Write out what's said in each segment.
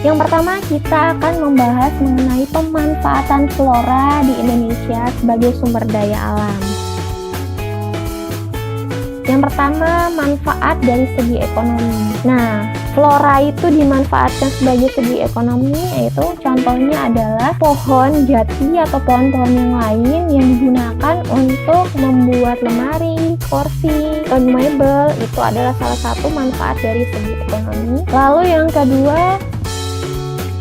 Yang pertama, kita akan membahas mengenai pemanfaatan flora di Indonesia sebagai sumber daya alam. Yang pertama, manfaat dari segi ekonomi. Nah, flora itu dimanfaatkan sebagai segi ekonomi, yaitu contohnya adalah pohon jati atau pohon-pohon yang lain yang digunakan untuk membuat lemari, kursi, atau mebel. Itu adalah salah satu manfaat dari segi ekonomi. Lalu yang kedua,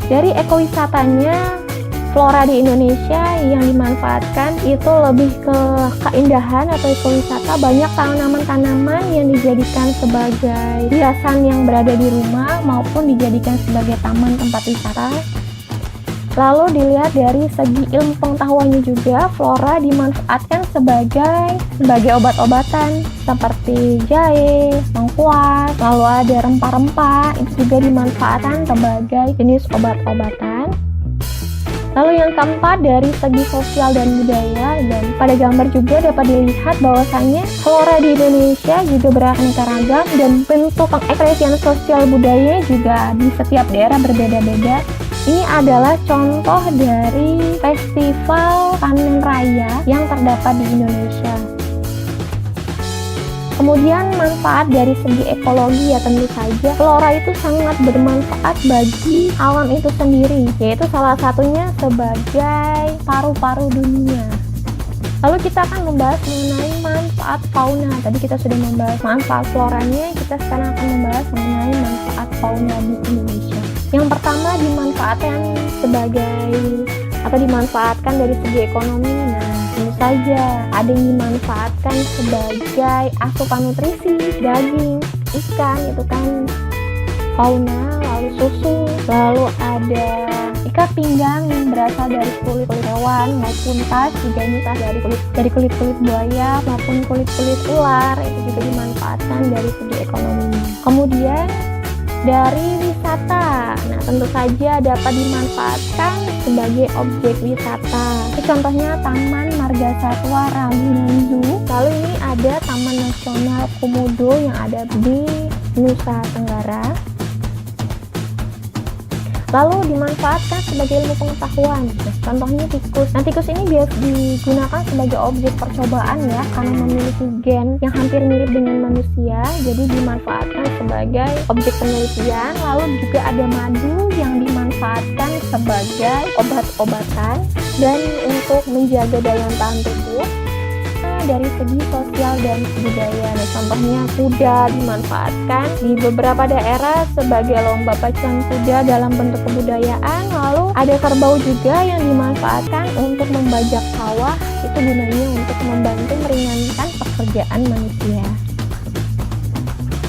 dari ekowisatanya, flora di Indonesia yang dimanfaatkan itu lebih ke keindahan atau ekowisata. Banyak tanaman-tanaman yang dijadikan sebagai hiasan yang berada di rumah maupun dijadikan sebagai taman tempat wisata. Lalu dilihat dari segi ilmu pengetahuannya juga, flora dimanfaatkan sebagai obat-obatan seperti jahe, lengkuas, lalu ada rempah-rempah, itu juga dimanfaatkan sebagai jenis obat-obatan. Lalu yang keempat, dari segi sosial dan budaya, dan pada gambar juga dapat dilihat bahwasanya flora di Indonesia juga beraneka ragam dan bentuk pengekspresian sosial budaya juga di setiap daerah berbeda-beda. Ini adalah contoh dari festival panen raya yang terdapat di Indonesia. Kemudian manfaat dari segi ekologi, ya tentu saja flora itu sangat bermanfaat bagi alam itu sendiri, yaitu salah satunya sebagai paru-paru dunia. Lalu kita akan membahas mengenai manfaat fauna. Tadi kita sudah membahas manfaat floranya, kita sekarang akan membahas mengenai manfaat fauna di Indonesia. Yang pertama, dimanfaatkan dari segi ekonomi. Nah, tentu saja ada yang dimanfaatkan sebagai asupan nutrisi, daging, ikan, itu kan fauna. Lalu susu, lalu ada ikat pinggang yang berasal dari kulit hewan, maupun tas juga ini tas dari kulit buaya maupun kulit ular, itu juga dimanfaatkan dari segi ekonomi. Kemudian dari wisata, nah tentu saja dapat dimanfaatkan sebagai objek wisata. Contohnya Taman Marga Satwa Ragunan Zoo. Lalu ini ada Taman Nasional Komodo yang ada di Nusa Tenggara. Lalu dimanfaatkan sebagai ilmu pengetahuan. Nah, contohnya tikus. Nah, tikus ini biasa digunakan sebagai objek percobaan ya, karena memiliki gen yang hampir mirip dengan manusia, jadi dimanfaatkan sebagai objek penelitian. Lalu juga ada madu yang dimanfaatkan sebagai obat-obatan dan untuk menjaga daya tahan tubuh. Dari segi sosial dan budaya, nah contohnya kuda dimanfaatkan di beberapa daerah sebagai lomba pacuan kuda dalam bentuk kebudayaan. Lalu ada kerbau juga yang dimanfaatkan untuk membajak sawah, itu gunanya untuk membantu meringankan pekerjaan manusia.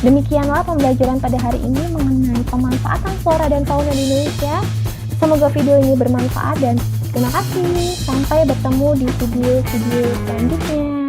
Demikianlah pembelajaran pada hari ini mengenai pemanfaatan flora dan fauna di Indonesia. Semoga video ini bermanfaat dan terima kasih. Sampai bertemu di video-video selanjutnya.